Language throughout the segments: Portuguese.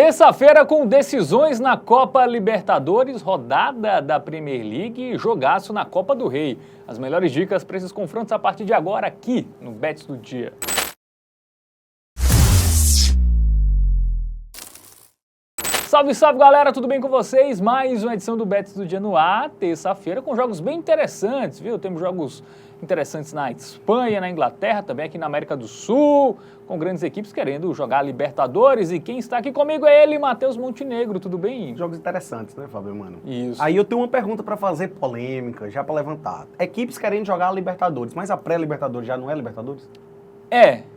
Terça-feira com decisões na Copa Libertadores, rodada da Premier League e jogaço na Copa do Rei. As melhores dicas para esses confrontos a partir de agora aqui no Bets do Dia. Salve, salve galera, tudo bem com vocês? Mais uma edição do Bets do Dia no ar, terça-feira com jogos bem interessantes, viu? Temos jogos interessantes na Espanha, na Inglaterra, também aqui na América do Sul, com grandes equipes querendo jogar Libertadores. E quem está aqui comigo é ele, Matheus Montenegro, tudo bem? Jogos interessantes, né, Fábio, mano? Isso. Aí eu tenho uma pergunta pra fazer polêmica, já pra levantar. Equipes querendo jogar Libertadores, mas a pré-Libertadores já não é Libertadores?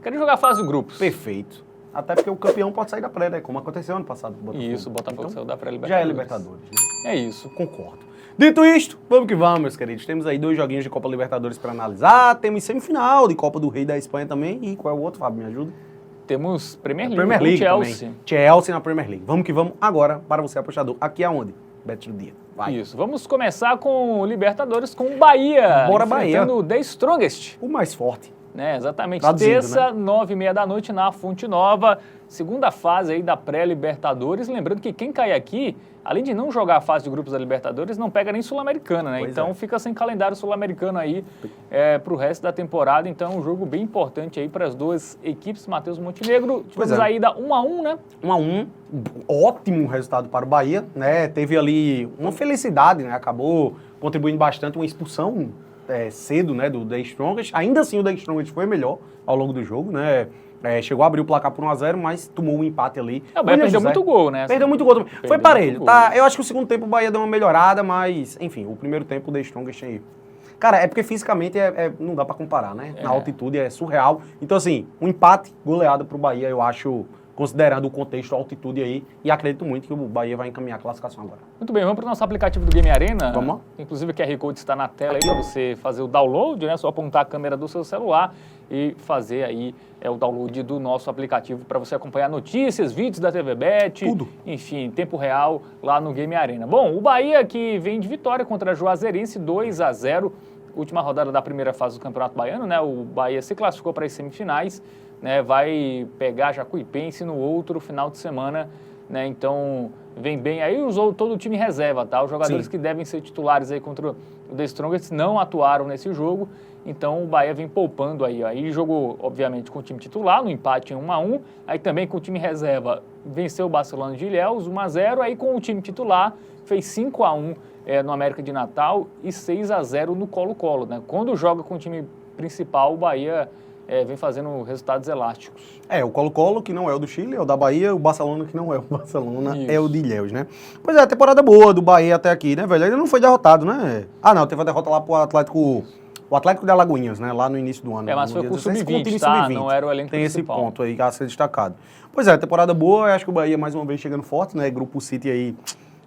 Querendo jogar fase de grupos. Perfeito. Até porque o campeão pode sair da pré, né? Como aconteceu ano passado com o Botafogo. Isso, o Botafogo saiu da pré-Libertadores. Já é Libertadores, né? É isso. Concordo. Dito isto, vamos que vamos, meus queridos. Temos aí 2 joguinhos de Copa Libertadores pra analisar. Temos semifinal de Copa do Rei da Espanha também. E qual é o outro, Fábio? Me ajuda? Temos Premier League, Premier League Chelsea. também. Chelsea na Premier League. Vamos que vamos agora para você, apostador. Aqui aonde? Bet do Dia. Vai. Isso. Vamos começar com o Libertadores, com o Bahia. Bora, Bahia. Enfrentando o The Strongest. O mais forte. Exatamente. Traduzindo, Terça, né? 9h30 da noite na Fonte Nova. Segunda fase aí da pré-Libertadores. Lembrando que quem cai aqui, além de não jogar a fase de grupos da Libertadores, não pega nem Sul-Americana, né? Pois então é. fica sem calendário sul-americano aí pro resto da temporada. Então é um jogo bem importante aí para as duas equipes. Matheus Montenegro, tivemos a ida 1-1, né? 1-1, ótimo resultado para o Bahia, né? Teve ali uma felicidade, né? Acabou contribuindo bastante, uma expulsão cedo, né? Do The Strongest. Ainda assim o The Strongest foi melhor ao longo do jogo, né? Chegou a abrir o placar por 1-0, mas tomou um empate ali. O Bahia perdeu muito gol, né? Perdeu muito gol também. Foi Perdeu parelho, muito tá? gol. Eu acho que o segundo tempo o Bahia deu uma melhorada, mas, enfim, o primeiro tempo o The Strongest aí. Cara, é porque fisicamente não dá pra comparar, né? Na altitude é surreal. Então, assim, um empate, goleada pro Bahia, eu acho, considerando o contexto, a altitude aí, e acredito muito que o Bahia vai encaminhar a classificação agora. Muito bem, vamos para o nosso aplicativo do Game Arena. Vamos lá. Inclusive o QR Code está na tela aí para você fazer o download, né? Só apontar a câmera do seu celular e fazer aí o download do nosso aplicativo para você acompanhar notícias, vídeos da TV Bet, Tudo. enfim, em tempo real lá no Game Arena. Bom, o Bahia que vem de vitória contra a Juazeirense, 2-0, última rodada da primeira fase do Campeonato Baiano, né? O Bahia se classificou para as semifinais, né? Vai pegar Jacuipense no outro final de semana, né? Então vem bem aí, usou todo o time reserva, tá? Os jogadores que devem ser titulares aí contra o The Strongest não atuaram nesse jogo, então o Bahia vem poupando aí. Aí jogou, obviamente, com o time titular, no empate em 1-1, aí também com o time reserva venceu o Barcelona de Ilhéus, 1-0, aí com o time titular fez 5-1 no América de Natal e 6-0 no Colo-Colo, né? Quando joga com o time principal, o Bahia vem fazendo resultados elásticos. O Colo-Colo, que não é o do Chile, é o da Bahia, o Barcelona, que não é o Barcelona, Isso. é o de Ilhéus, né? Pois é, temporada boa do Bahia até aqui, né, velho? Ele não foi derrotado, né? Ah, não, teve a derrota lá pro Atlético, o Atlético de Alagoinhas, né? Lá no início do ano. Mas no foi dia com o 16, Sub-20, time tá? sub-20. Não era o elenco Tem principal. esse ponto aí a ser destacado. Pois é, temporada boa, eu acho que o Bahia mais uma vez chegando forte, né? Grupo City aí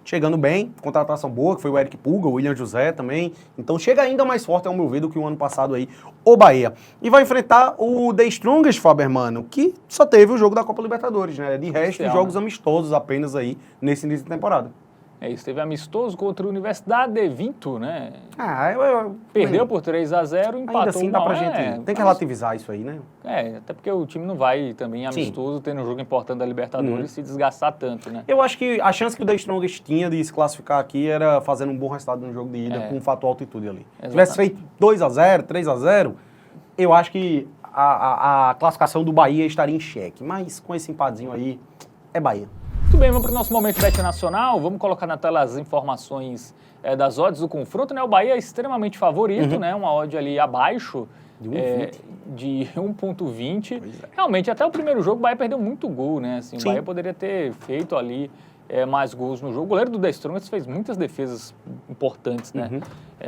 chegando bem, contratação boa, que foi o Eric Pulga, o William José também. Então chega ainda mais forte, ao meu ver, do que o ano passado aí, o Bahia. E vai enfrentar o The Strongest, Faber, mano, que só teve o jogo da Copa Libertadores, né? De resto, Oficial, jogos né? amistosos apenas aí, nesse início de temporada. Isso, teve amistoso contra a Universidade de Vinto, né? Eu Perdeu por 3-0, empatou ainda assim dá pra 1-1, gente, tem que relativizar isso aí, né? até porque o time não vai também amistoso, tendo um jogo importante da Libertadores, se desgastar tanto, né? Eu acho que a chance que o The Strongest tinha de se classificar aqui era fazendo um bom resultado no jogo de ida, com um fator altitude ali. Se tivesse feito 2-0, 3-0, eu acho que a classificação do Bahia estaria em xeque. Mas com esse empatezinho aí, é Bahia. Muito bem, vamos para o nosso momento Bet Nacional. Vamos colocar na tela as informações das odds do confronto, né? O Bahia é extremamente favorito, né? Uma odd ali abaixo de 1.20. Realmente, até o primeiro jogo, o Bahia perdeu muito gol, né? Assim, o Bahia poderia ter feito ali mais gols no jogo. O goleiro do The Strongest fez muitas defesas importantes, né?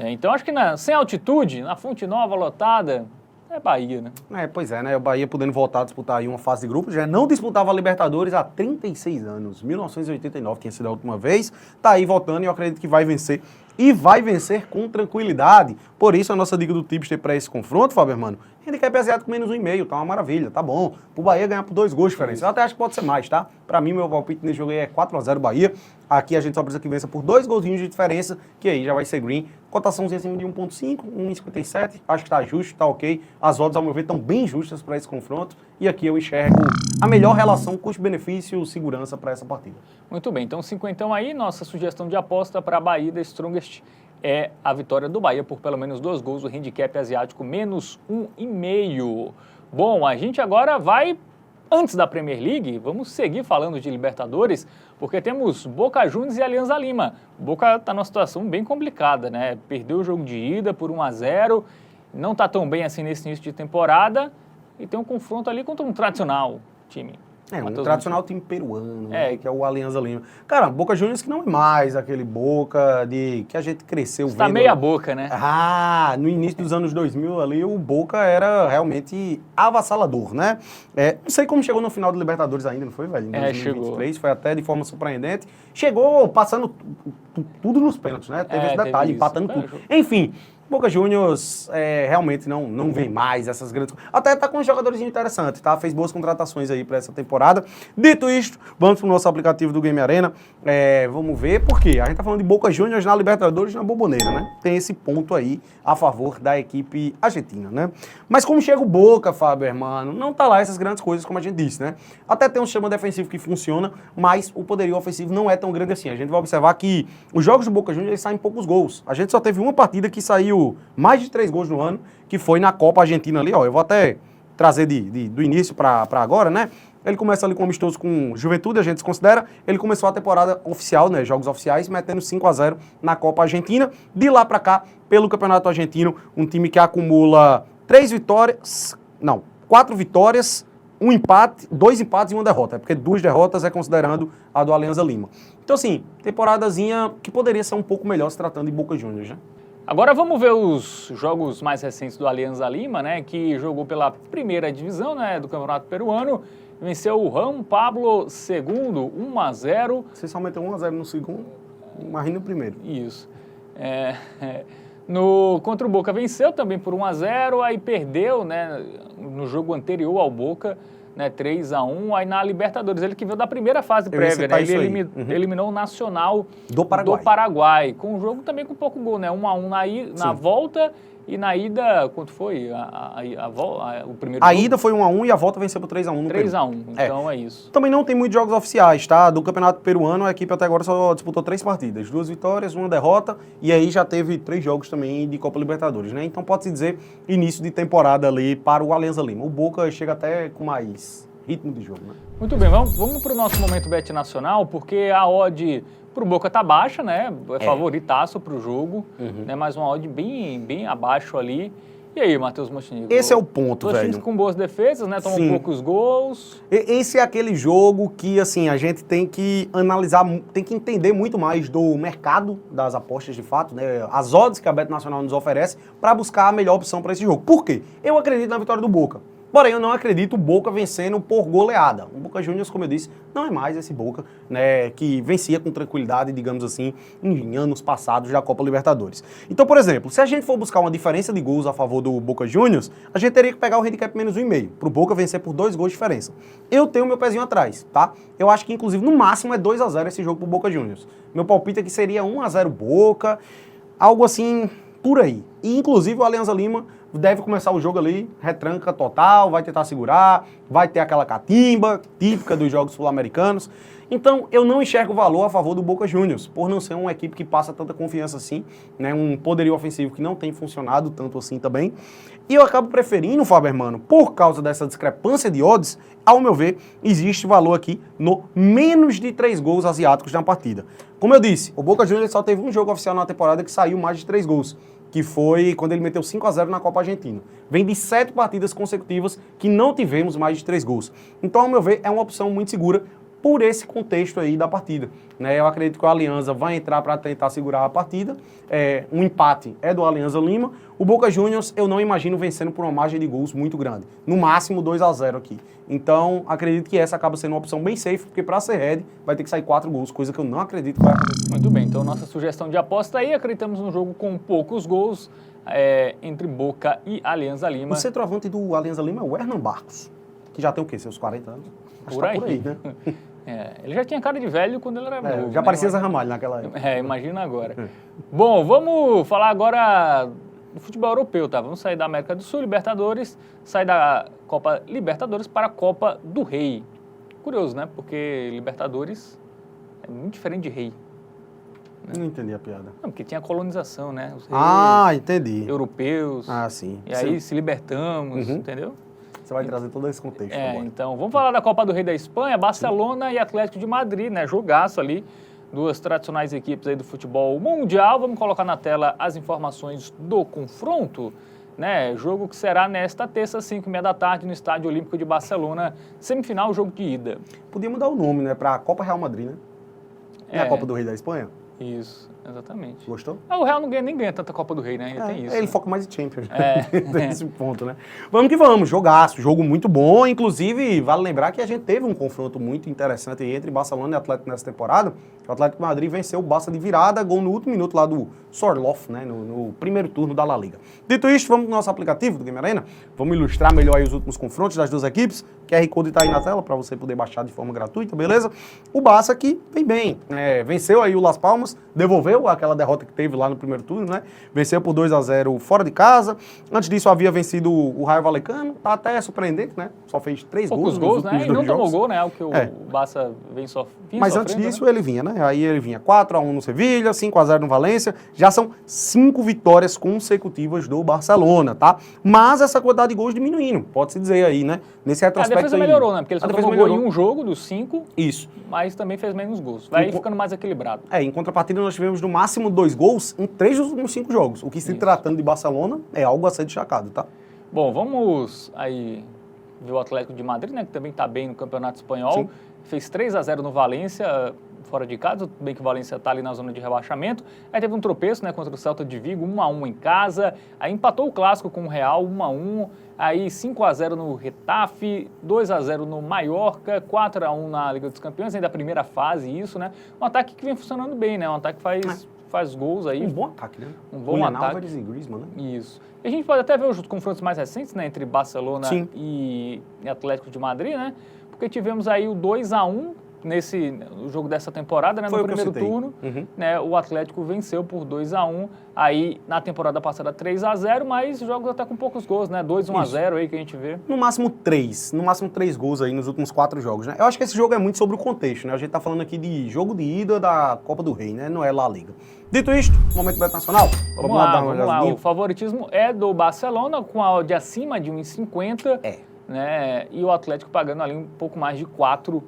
Então, acho que sem altitude, na Fonte Nova lotada, é Bahia, né? Pois é, né? O Bahia podendo voltar a disputar aí uma fase de grupos, já não disputava a Libertadores há 36 anos. 1989 tinha sido a última vez. Tá aí voltando e eu acredito que vai vencer. E vai vencer com tranquilidade. Por isso, a nossa dica do Tipster para esse confronto, Fábio, mano, handicap asiático menos 1,5, tá uma maravilha, tá bom. Pro Bahia ganhar por 2 gols de diferença. Eu até acho que pode ser mais, tá? Pra mim, meu palpite nesse jogo aí é 4-0 Bahia. Aqui a gente só precisa que vença por 2 golzinhos de diferença, que aí já vai ser green cotaçãozinha acima de 1,5, 1,57, acho que tá justo, tá ok. As odds, ao meu ver, estão bem justas para esse confronto. E aqui eu enxergo a melhor relação custo-benefício, segurança para essa partida. Muito bem, então 50 aí, nossa sugestão de aposta para a Bahia da Strongest é a vitória do Bahia por pelo menos 2 gols, o handicap asiático menos 1,5. Bom, a gente agora vai, antes da Premier League, vamos seguir falando de Libertadores, porque temos Boca Juniors e Alianza Lima. Boca está numa situação bem complicada, né? Perdeu o jogo de ida por 1-0, não está tão bem assim nesse início de temporada e tem um confronto ali contra um tradicional time. Um tradicional time peruano, né, que é o Alianza Lima. Cara, Boca Juniors que não é mais aquele Boca que a gente cresceu vendo. Está meia boca, né? No início dos anos 2000 ali, o Boca era realmente avassalador, né? Não sei como chegou no final do Libertadores ainda, não foi, velho? Em 2023, chegou. foi até de forma surpreendente. Chegou passando tudo nos pênaltis, né? Teve esse detalhe, empatando tudo. Enfim, Boca Juniors realmente não vem mais essas grandes... Até tá com uns jogadores interessantes, tá? Fez boas contratações aí para essa temporada. Dito isto, vamos pro nosso aplicativo do Game Arena. Vamos ver por quê. A gente tá falando de Boca Juniors na Libertadores na Boboneira, né? Tem esse ponto aí a favor da equipe argentina, né? Mas como chega o Boca, Fábio, mano, não tá lá essas grandes coisas como a gente disse, né? Até tem um sistema defensivo que funciona, mas o poderio ofensivo não é tão grande assim. A gente vai observar que os jogos do Boca Juniors eles saem poucos gols. A gente só teve uma partida que saiu mais de 3 gols no ano, que foi na Copa Argentina ali, ó. Eu vou até trazer do início para agora, né? Ele começa ali com um amistoso com Juventude, a gente se considera. Ele começou a temporada oficial, né? Jogos oficiais, metendo 5-0 na Copa Argentina. De lá para cá, pelo Campeonato Argentino, um time que acumula 4 vitórias, 2 empates e 1 derrota. Porque 2 derrotas é considerando a do Alianza Lima. Então, assim, temporadazinha que poderia ser um pouco melhor se tratando de Boca Juniors, né? Agora vamos ver os jogos mais recentes do Alianza Lima, né, que jogou pela primeira divisão, né, do Campeonato Peruano, venceu o Juan Pablo segundo, 1-0. Você só meteu 1-0 no segundo, mas no primeiro. Isso. Contra o Boca venceu também por 1-0, aí perdeu, né, no jogo anterior ao Boca, né, 3-1, aí na Libertadores, ele que veio da primeira fase prévia, né, ele eliminou o Nacional do Paraguai, com um jogo também com pouco gol, né, 1-1 na volta e na ida, quanto foi o primeiro A jogo? ida foi 1-1 e a volta venceu por 3-1 no 3-1, então é isso. Também não tem muitos jogos oficiais, tá? Do Campeonato Peruano, a equipe até agora só disputou 3 partidas, 2 vitórias, 1 derrota, e aí já teve 3 jogos também de Copa Libertadores, né? Então pode-se dizer início de temporada ali para o Alianza Lima. O Boca chega até com mais ritmo de jogo, né? Muito bem, vamos para o nosso momento Bet Nacional, porque a odd pro Boca tá baixa, né? É favoritaço pro jogo, né? Mas uma odd bem abaixo ali. E aí, Matheus Montenegro? Esse é o ponto, velho. Dois times com boas defesas, né? Tomam poucos gols. Esse é aquele jogo que, assim, a gente tem que analisar, tem que entender muito mais do mercado das apostas, de fato, né? As odds que a Bet Nacional nos oferece para buscar a melhor opção para esse jogo. Por quê? Eu acredito na vitória do Boca. Porém, eu não acredito o Boca vencendo por goleada. O Boca Juniors, como eu disse, não é mais esse Boca, né, que vencia com tranquilidade, digamos assim, em anos passados da Copa Libertadores. Então, por exemplo, se a gente for buscar uma diferença de gols a favor do Boca Juniors, a gente teria que pegar o handicap menos 1,5, para o Boca vencer por 2 gols de diferença. Eu tenho meu pezinho atrás, tá? Eu acho que, inclusive, no máximo é 2-0 esse jogo pro Boca Juniors. Meu palpite é que seria 1-0 Boca, algo assim, por aí. E, inclusive, o Alianza Lima deve começar o jogo ali, retranca total, vai tentar segurar, vai ter aquela catimba típica dos jogos sul-americanos. Então, eu não enxergo valor a favor do Boca Juniors, por não ser uma equipe que passa tanta confiança assim, né, um poderio ofensivo que não tem funcionado tanto assim também. E eu acabo preferindo, Fábio Hermano, por causa dessa discrepância de odds, ao meu ver, existe valor aqui no menos de 3 gols asiáticos na partida. Como eu disse, o Boca Juniors só teve um jogo oficial na temporada que saiu mais de 3 gols. Que foi quando ele meteu 5-0 na Copa Argentina. Vem de 7 partidas consecutivas que não tivemos mais de 3 gols. Então, ao meu ver, é uma opção muito segura por esse contexto aí da partida, né? Eu acredito que o Alianza vai entrar para tentar segurar a partida. Um empate é do Alianza Lima. O Boca Juniors eu não imagino vencendo por uma margem de gols muito grande. No máximo 2-0 aqui. Então, acredito que essa acaba sendo uma opção bem safe, porque para ser head vai ter que sair 4 gols, coisa que eu não acredito que vai acontecer. Muito bem, então nossa sugestão de aposta aí, acreditamos num jogo com poucos gols entre Boca e Alianza Lima. O centroavante do Alianza Lima é o Hernan Barcos, que já tem o quê? Seus 40 anos? Por aí, né? Ele já tinha cara de velho quando ele era novo. Já né? parecia Zé Ramalho naquela época. Imagina agora. Bom, vamos falar agora do futebol europeu, tá? Vamos sair da América do Sul, Libertadores, sair da Copa Libertadores para a Copa do Rei. Curioso, né? Porque Libertadores é muito diferente de Rei. Não entendi a piada. Não, porque tinha colonização, né? Os reis entendi. europeus. Sim. E aí se libertamos, entendeu? Você vai trazer todo esse contexto agora. Então, vamos falar da Copa do Rei da Espanha, Barcelona e Atlético de Madrid, né? Jogaço ali, duas tradicionais equipes aí do futebol mundial. Vamos colocar na tela as informações do confronto, né? Jogo que será nesta terça, 5h30 da tarde, no Estádio Olímpico de Barcelona, semifinal, jogo de ida. Podia mudar o nome, né? Pra Copa Real Madrid, né? Não é a Copa do Rei da Espanha? Isso, exatamente. Gostou? O Real nem ganha tanta Copa do Rei, né? Ainda tem isso. Ele né? foca mais em Champions. Tem esse ponto, né? Vamos que vamos, jogaço, jogo muito bom. Inclusive, vale lembrar que a gente teve um confronto muito interessante entre Barcelona e Atlético nessa temporada. O Atlético de Madrid venceu o Barça de virada, gol no último minuto lá do Sorloth, né? No primeiro turno da La Liga. Dito isto, vamos pro nosso aplicativo do Game Arena. Vamos ilustrar melhor aí os últimos confrontos das duas equipes. QR Code tá aí na tela para você poder baixar de forma gratuita, beleza? O Barça aqui vem bem. Venceu aí o Las Palmas, devolveu aquela derrota que teve lá no primeiro turno, né? Venceu por 2-0 fora de casa. Antes disso havia vencido o Rayo Vallecano, tá até surpreendente, né? Só fez 3 gols. Poucos gols, né? E não tomou gol, né? O que o Barça vem Mas antes disso ele vinha, né? Aí ele vinha 4-1 no Sevilha, 5-0 no Valência. Já são 5 vitórias consecutivas do Barcelona, tá? Mas essa quantidade de gols diminuindo, pode-se dizer aí, né? Nesse retrospecto a defesa aí, melhorou, né? Porque ele só tomou gol em um jogo dos 5. Isso. Mas também fez menos gols. Vai ficando mais equilibrado. Em contrapartida nós tivemos no máximo 2 gols em 3 dos últimos 5 jogos. O que se tratando de Barcelona é algo a ser destacado, tá? Bom, vamos aí ver o Atlético de Madrid, né? Que também tá bem no Campeonato Espanhol. Sim. Fez 3-0 no Valência, fora de casa, tudo bem que o Valência está ali na zona de rebaixamento. Aí teve um tropeço, né, contra o Celta de Vigo, 1-1 em casa. Aí empatou o clássico com o Real, 1-1. Aí 5-0 no Retafe, 2-0 no Mallorca, 4-1 na Liga dos Campeões, ainda a primeira fase, isso, né? Um ataque que vem funcionando bem, né? Um ataque que faz gols aí. Um bom ataque, né? Um bom ataque. Álvares e Griezmann, né? Isso. E a gente pode até ver os confrontos mais recentes, né, entre Barcelona e Atlético de Madrid, né? Porque tivemos aí o 2-1 no jogo dessa temporada, né? No primeiro turno, né? O Atlético venceu por 2-1. Aí, na temporada passada, 3-0, mas jogos até com poucos gols, né? 2-1-0 aí que a gente vê. No máximo 3 gols aí nos últimos 4 jogos, né? Eu acho que esse jogo é muito sobre o contexto, né? A gente tá falando aqui de jogo de ida da Copa do Rei, né? Não é La Liga. Dito isto, momento Beto Nacional. Vamos lá. O favoritismo é do Barcelona, com a odd acima de 1,50. Né? E o Atlético pagando ali um pouco mais de 4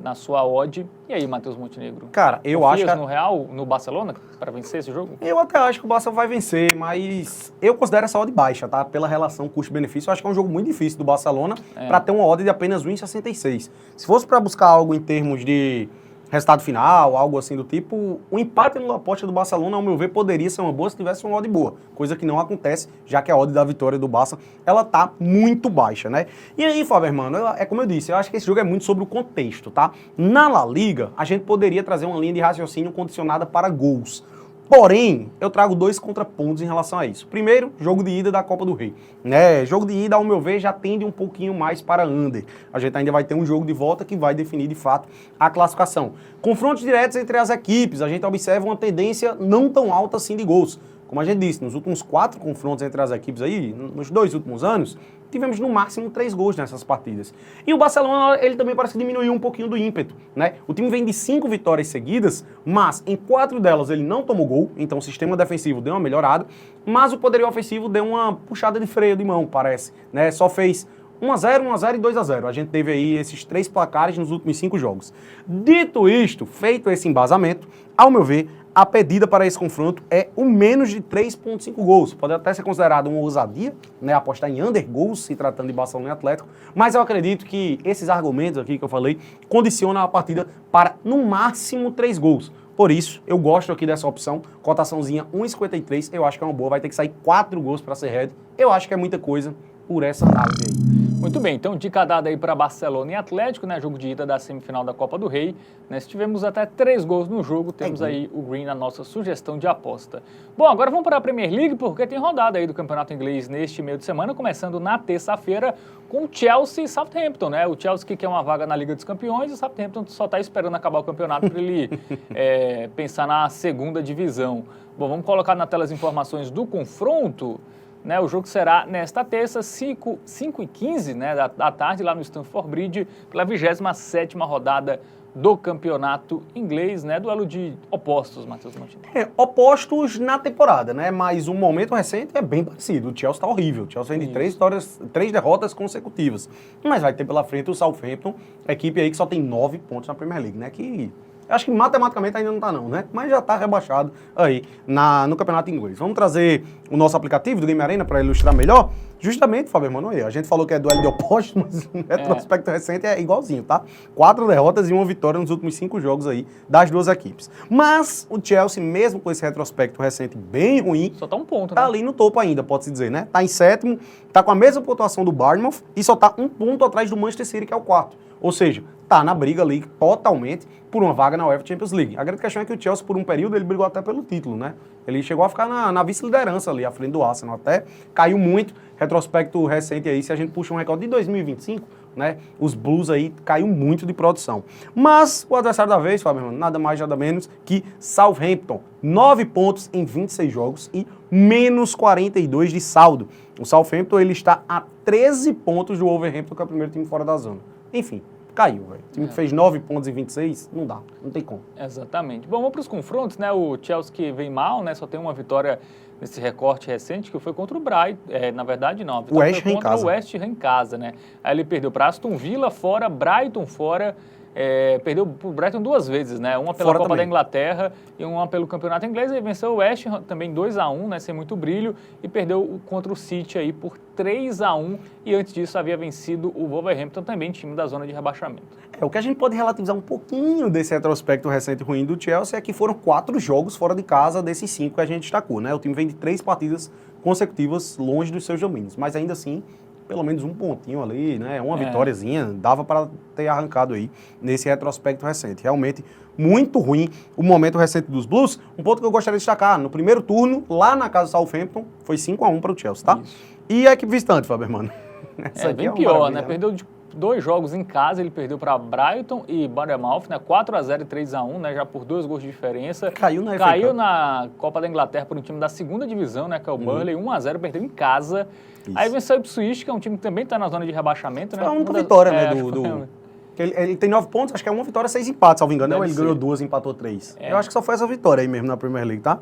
na sua odd. E aí, Matheus Montenegro? Cara, eu acho que... no Real, no Barcelona, para vencer esse jogo? Eu até acho que o Barça vai vencer, mas eu considero essa odd baixa, tá? Pela relação custo-benefício, eu acho que é um jogo muito difícil do Barcelona para ter uma odd de apenas 1,66. Se fosse para buscar algo em termos de resultado final, algo assim do tipo, o empate no aposta do Barcelona, ao meu ver, poderia ser uma boa se tivesse uma odd boa, coisa que não acontece, já que a odd da vitória do Barça, ela tá muito baixa, né? E aí, Fábio, mano, é como eu disse, eu acho que esse jogo é muito sobre o contexto, tá? Na La Liga, a gente poderia trazer uma linha de raciocínio condicionada para gols. Porém, eu trago 2 contrapontos em relação a isso. Primeiro, jogo de ida da Copa do Rei. Né? Jogo de ida, ao meu ver, já tende um pouquinho mais para under. A gente ainda vai ter um jogo de volta que vai definir, de fato, a classificação. Confrontos diretos entre as equipes, a gente observa uma tendência não tão alta assim de gols. Como a gente disse, nos últimos 4 confrontos entre as equipes aí, nos 2 últimos anos, tivemos no máximo 3 gols nessas partidas. E o Barcelona, ele também parece que diminuiu um pouquinho do ímpeto, né? O time vem de 5 vitórias seguidas, mas em 4 delas ele não tomou gol, então o sistema defensivo deu uma melhorada, mas o poderio ofensivo deu uma puxada de freio de mão, parece, né? Só fez 1-0, 1-0 e 2-0. A gente teve aí esses 3 placares nos últimos 5 jogos. Dito isto, feito esse embasamento, ao meu ver, a pedida para esse confronto é o menos de 3,5 gols. Pode até ser considerado uma ousadia, né, apostar em under gols, se tratando de Barcelona e Atlético, mas eu acredito que esses argumentos aqui que eu falei condicionam a partida para, no máximo, 3 gols. Por isso, eu gosto aqui dessa opção, cotaçãozinha 1,53, eu acho que é uma boa, vai ter que sair 4 gols para ser head. Eu acho que é muita coisa por essa análise aí. Muito bem, então dica dada aí para Barcelona e Atlético, né? Jogo de ida da semifinal da Copa do Rei. Né? Se tivemos até 3 gols no jogo, temos aí o Green na nossa sugestão de aposta. Bom, agora vamos para a Premier League, porque tem rodada aí do Campeonato Inglês neste meio de semana, começando na terça-feira com Chelsea e Southampton, né? O Chelsea que quer uma vaga na Liga dos Campeões e o Southampton só está esperando acabar o campeonato para ele pensar na segunda divisão. Bom, vamos colocar na tela as informações do confronto. Né, o jogo será nesta terça, 5h15, né, da tarde, lá no Stamford Bridge, pela 27ª rodada do Campeonato Inglês, né, duelo de opostos, Matheus Montenegro. Opostos na temporada, né, mas o momento recente é bem parecido. O Chelsea está horrível. O Chelsea vem de 3 derrotas consecutivas. Mas vai ter pela frente o Southampton, equipe aí que só tem 9 pontos na Premier League, né, que... Acho que matematicamente ainda não está não, né? Mas já está rebaixado aí no Campeonato Inglês. Vamos trazer o nosso aplicativo do Game Arena para ilustrar melhor? Justamente, Fábio Emanuel, a gente falou que é duelo de opostos, mas o retrospecto recente é igualzinho, tá? 4 derrotas e 1 vitória nos últimos 5 jogos aí das duas equipes. Mas o Chelsea, mesmo com esse retrospecto recente bem ruim... Só tá um ponto, né? Tá ali no topo ainda, pode-se dizer, né? Tá em 7º, tá com a mesma pontuação do Bournemouth e só tá 1 ponto atrás do Manchester City, que é o 4º. Ou seja, tá na briga ali totalmente por uma vaga na UEFA Champions League. A grande questão é que o Chelsea, por um período, ele brigou até pelo título, né? Ele chegou a ficar na vice-liderança ali, à frente do Arsenal até. Caiu muito, retrospecto recente aí, se a gente puxa um recorde de 2025, né? Os Blues aí caiu muito de produção. Mas o adversário da vez, Fábio, nada mais, nada menos que Southampton. 9 pontos em 26 jogos e menos 42 de saldo. O Southampton, ele está a 13 pontos do Wolverhampton, que é o primeiro time fora da zona. Enfim, caiu, velho. O time que fez 9 pontos em 26, não dá, não tem como. Exatamente. Bom, vamos para os confrontos, né? O Chelsea que vem mal, né? Só tem uma vitória nesse recorte recente, que foi contra o Brighton. Na verdade, não. A vitória West foi Ham contra o West Ham em casa, né? Aí ele perdeu para Aston Villa fora, Brighton fora. Perdeu para o Brighton 2 vezes, né? Uma pela Fora Copa também da Inglaterra e uma pelo Campeonato Inglês. E venceu o West Ham também 2-1, né? Sem muito brilho. E perdeu contra o City aí por 3-1. E antes disso havia vencido o Wolverhampton, também time da zona de rebaixamento. O que a gente pode relativizar um pouquinho desse retrospecto recente ruim do Chelsea é que foram 4 jogos fora de casa desses 5 que a gente destacou, né? O time vem de 3 partidas consecutivas longe dos seus domínios, mas ainda assim, pelo menos um pontinho ali, né? Uma vitóriazinha, dava para ter arrancado aí nesse retrospecto recente. Realmente muito ruim o momento recente dos Blues. Um ponto que eu gostaria de destacar, no primeiro turno, lá na casa do Southampton, foi 5-1 para o Chelsea, tá? Isso. E a equipe visitante, Fábio, mano. Bem pior, né? Perdeu de 2 jogos em casa, ele perdeu para Brighton e Bournemouth, né? 4-0 e 3-1, né? Já por 2 gols de diferença. Caiu na Copa da Inglaterra por um time da segunda divisão, né? Que é o Burnley, 1-0, perdeu em casa. Isso. Aí venceu o Ipswich, que é um time que também está na zona de rebaixamento, né? Foi a única vitória, né? Ele tem 9 pontos, acho que é 1 vitória, 6 empates, salvo engano. Ou ele ganhou 2 e empatou 3. Eu acho que só foi essa vitória aí mesmo na Premier League, tá?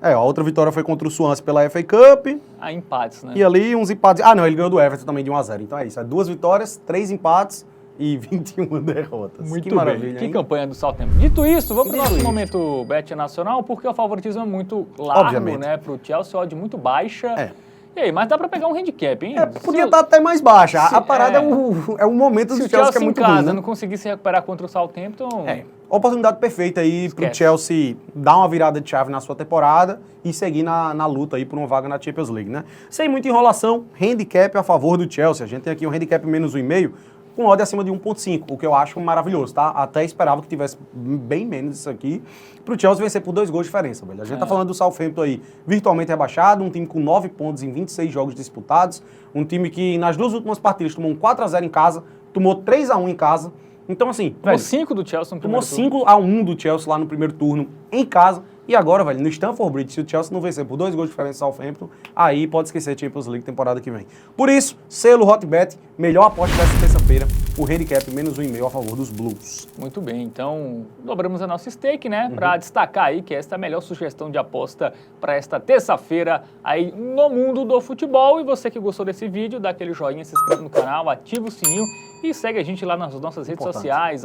A outra vitória foi contra o Swansea pela FA Cup. Empates, né? E ali uns empates. Ah, não, ele ganhou do Everton também de 1-0. Então é isso, 2 vitórias, 3 empates e 21 derrotas. Muito que maravilha, bem. hein? Que campanha do Southampton. Dito isso, vamos para o nosso momento Bet Nacional, porque o favoritismo é muito largo, Obviamente, né? Para o Chelsea, odd muito baixa. E aí, mas dá para pegar um handicap, hein? Podia estar até mais baixa. A parada é um momento do Chelsea que é muito ruim, né? não conseguir se recuperar contra o Southampton... Oportunidade perfeita aí pro Chelsea dar uma virada de chave na sua temporada e seguir na luta aí por uma vaga na Champions League, né? Sem muita enrolação, handicap a favor do Chelsea. A gente tem aqui um handicap menos 1,5 com odd acima de 1,5, o que eu acho maravilhoso, tá? Até esperava que tivesse bem menos isso aqui pro Chelsea vencer por 2 gols de diferença, velho. A gente tá falando do Southampton aí virtualmente rebaixado, um time com 9 pontos em 26 jogos disputados, um time que nas 2 últimas partidas tomou um 4-0 em casa, tomou 3-1 em casa. Então, assim, tomou 5 do Chelsea no primeiro turno. Tomou 5-1 do Chelsea lá no primeiro turno, em casa. E agora, velho, no Stamford Bridge, se o Chelsea não vencer por 2 gols de diferença ao Southampton, aí pode esquecer a Champions League temporada que vem. Por isso, selo Hotbet, melhor aposta dessa terça-feira, o handicap menos 1,5 a favor dos Blues. Muito bem, então dobramos a nossa stake, né? Para destacar aí que esta é a melhor sugestão de aposta para esta terça-feira aí no mundo do futebol. E você que gostou desse vídeo, dá aquele joinha, se inscreve no canal, ativa o sininho e segue a gente lá nas nossas redes sociais,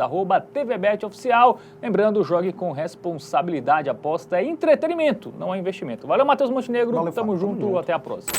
@TVBetOficial. Lembrando, jogue com responsabilidade, aposta é entretenimento, não é investimento. Valeu, Matheus Montenegro, tamo junto, até a próxima.